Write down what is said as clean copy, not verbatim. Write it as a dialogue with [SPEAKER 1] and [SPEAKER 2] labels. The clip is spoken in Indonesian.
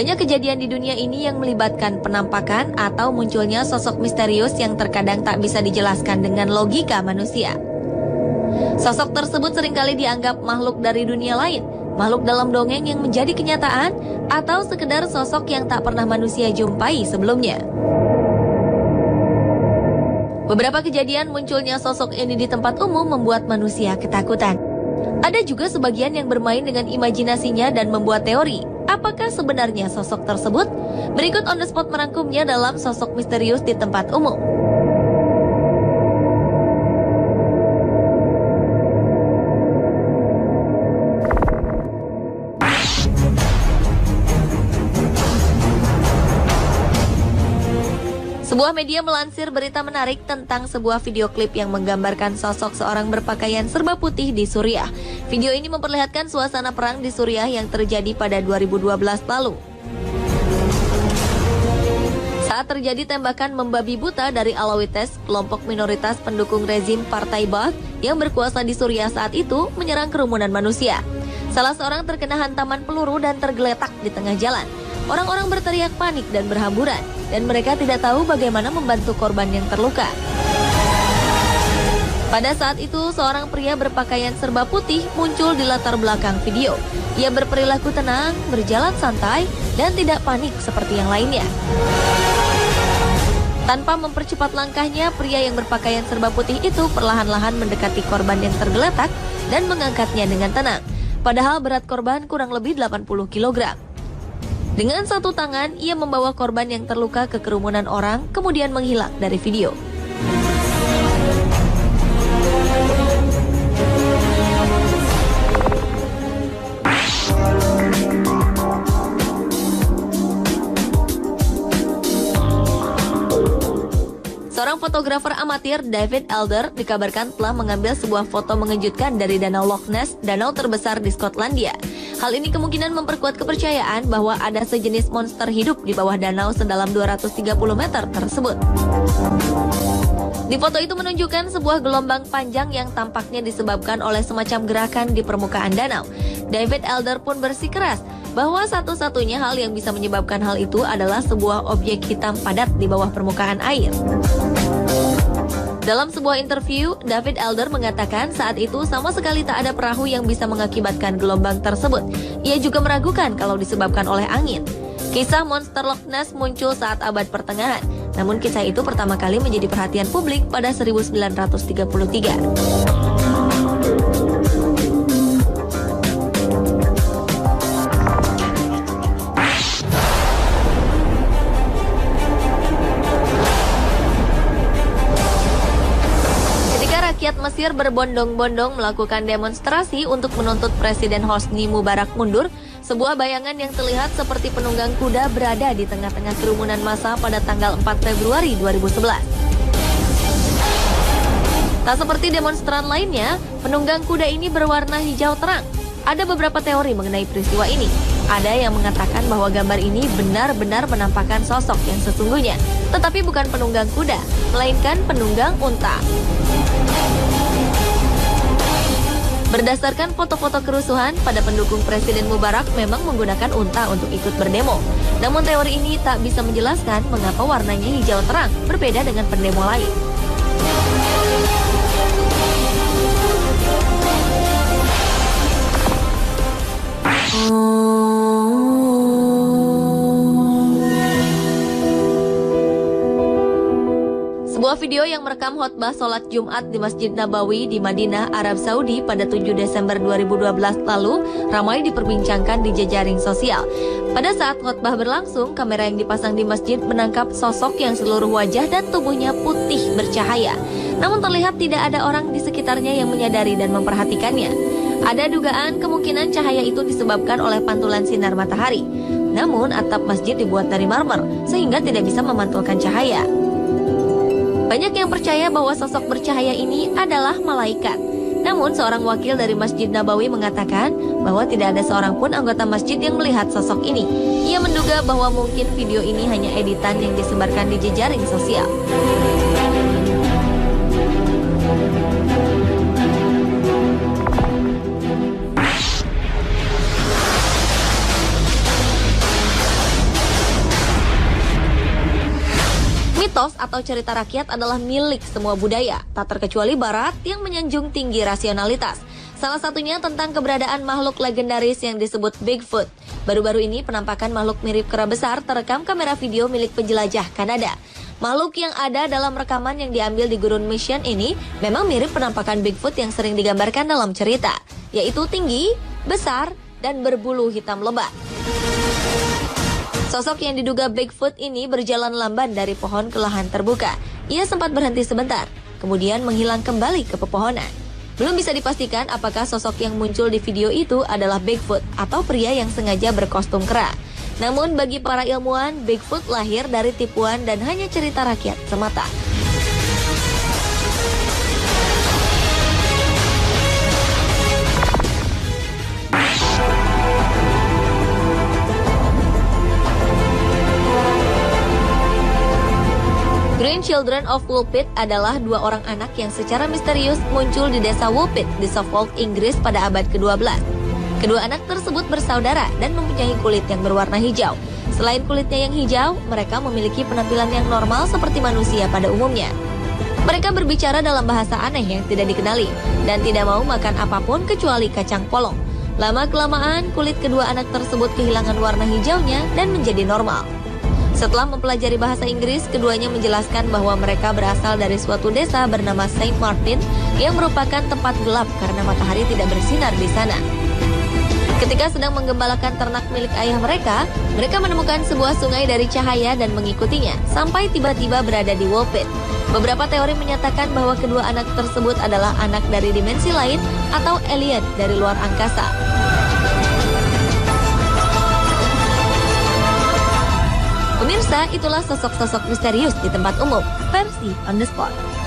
[SPEAKER 1] Banyak kejadian di dunia ini yang melibatkan penampakan atau munculnya sosok misterius yang terkadang tak bisa dijelaskan dengan logika manusia. Sosok tersebut seringkali dianggap makhluk dari dunia lain, makhluk dalam dongeng yang menjadi kenyataan, atau sekedar sosok yang tak pernah manusia jumpai sebelumnya. Beberapa kejadian munculnya sosok ini di tempat umum membuat manusia ketakutan. Ada juga sebagian yang bermain dengan imajinasinya dan membuat teori. Apakah sebenarnya sosok tersebut? Berikut On The Spot merangkumnya dalam sosok misterius di tempat umum. Sebuah media melansir berita menarik tentang sebuah video klip yang menggambarkan sosok seorang berpakaian serba putih di Suriah. Video ini memperlihatkan suasana perang di Suriah yang terjadi pada 2012 lalu. Saat terjadi tembakan membabi buta dari Alawites, kelompok minoritas pendukung rezim Partai Baath yang berkuasa di Suriah saat itu menyerang kerumunan manusia. Salah seorang terkena hantaman peluru dan tergeletak di tengah jalan. Orang-orang berteriak panik dan berhamburan, dan mereka tidak tahu bagaimana membantu korban yang terluka. Pada saat itu, seorang pria berpakaian serba putih muncul di latar belakang video. Ia berperilaku tenang, berjalan santai, dan tidak panik seperti yang lainnya. Tanpa mempercepat langkahnya, pria yang berpakaian serba putih itu perlahan-lahan mendekati korban yang tergeletak dan mengangkatnya dengan tenang. Padahal berat korban kurang lebih 80 kg. Dengan satu tangan, ia membawa korban yang terluka ke kerumunan orang, kemudian menghilang dari video. Seorang fotografer amatir, David Elder, dikabarkan telah mengambil sebuah foto mengejutkan dari Danau Loch Ness, danau terbesar di Skotlandia. Hal ini kemungkinan memperkuat kepercayaan bahwa ada sejenis monster hidup di bawah danau sedalam 230 meter tersebut. Di foto itu menunjukkan sebuah gelombang panjang yang tampaknya disebabkan oleh semacam gerakan di permukaan danau. David Elder pun bersikeras bahwa satu-satunya hal yang bisa menyebabkan hal itu adalah sebuah objek hitam padat di bawah permukaan air. Dalam sebuah interview, David Elder mengatakan saat itu sama sekali tak ada perahu yang bisa mengakibatkan gelombang tersebut. Ia juga meragukan kalau disebabkan oleh angin. Kisah monster Loch Ness muncul saat abad pertengahan, namun kisah itu pertama kali menjadi perhatian publik pada 1933. Rakyat Mesir berbondong-bondong melakukan demonstrasi untuk menuntut Presiden Hosni Mubarak mundur. Sebuah bayangan yang terlihat seperti penunggang kuda berada di tengah-tengah kerumunan massa pada tanggal 4 Februari 2011. Tak seperti demonstran lainnya, penunggang kuda ini berwarna hijau terang. Ada beberapa teori mengenai peristiwa ini. Ada yang mengatakan bahwa gambar ini benar-benar menampakkan sosok yang sesungguhnya, tetapi bukan penunggang kuda, melainkan penunggang unta. Berdasarkan foto-foto kerusuhan, pada pendukung Presiden Mubarak memang menggunakan unta untuk ikut berdemo. Namun teori ini tak bisa menjelaskan mengapa warnanya hijau terang, berbeda dengan pendemo lain. Sebuah video yang merekam khotbah sholat Jumat di Masjid Nabawi di Madinah, Arab Saudi pada 7 Desember 2012 lalu ramai diperbincangkan di jejaring sosial. Pada saat khotbah berlangsung, kamera yang dipasang di masjid menangkap sosok yang seluruh wajah dan tubuhnya putih bercahaya. Namun terlihat tidak ada orang di sekitarnya yang menyadari dan memperhatikannya. Ada dugaan kemungkinan cahaya itu disebabkan oleh pantulan sinar matahari. Namun atap masjid dibuat dari marmer sehingga tidak bisa memantulkan cahaya. Banyak yang percaya bahwa sosok bercahaya ini adalah malaikat. Namun seorang wakil dari Masjid Nabawi mengatakan bahwa tidak ada seorang pun anggota masjid yang melihat sosok ini. Ia menduga bahwa mungkin video ini hanya editan yang disebarkan di jejaring sosial. Mitos atau cerita rakyat adalah milik semua budaya, tak terkecuali Barat yang menyanjung tinggi rasionalitas. Salah satunya tentang keberadaan makhluk legendaris yang disebut Bigfoot. Baru-baru ini penampakan makhluk mirip kera besar terekam kamera video milik penjelajah Kanada. Makhluk yang ada dalam rekaman yang diambil di Gurun Mission ini memang mirip penampakan Bigfoot yang sering digambarkan dalam cerita, yaitu tinggi, besar, dan berbulu hitam lebat. Sosok yang diduga Bigfoot ini berjalan lamban dari pohon ke lahan terbuka. Ia sempat berhenti sebentar, kemudian menghilang kembali ke pepohonan. Belum bisa dipastikan apakah sosok yang muncul di video itu adalah Bigfoot atau pria yang sengaja berkostum kera. Namun bagi para ilmuwan, Bigfoot lahir dari tipuan dan hanya cerita rakyat semata. Green Children of Woolpit adalah dua orang anak yang secara misterius muncul di desa Woolpit di Suffolk, Inggris pada abad ke-12. Kedua anak tersebut bersaudara dan mempunyai kulit yang berwarna hijau. Selain kulitnya yang hijau, mereka memiliki penampilan yang normal seperti manusia pada umumnya. Mereka berbicara dalam bahasa aneh yang tidak dikenali dan tidak mau makan apapun kecuali kacang polong. Lama-kelamaan, kulit kedua anak tersebut kehilangan warna hijaunya dan menjadi normal. Setelah mempelajari bahasa Inggris, keduanya menjelaskan bahwa mereka berasal dari suatu desa bernama Saint Martin yang merupakan tempat gelap karena matahari tidak bersinar di sana. Ketika sedang menggembalakan ternak milik ayah mereka menemukan sebuah sungai dari cahaya dan mengikutinya sampai tiba-tiba berada di Woolpit. Beberapa teori menyatakan bahwa kedua anak tersebut adalah anak dari dimensi lain atau alien dari luar angkasa. Pemirsa, itulah sosok-sosok misterius di tempat umum, versi On The Spot.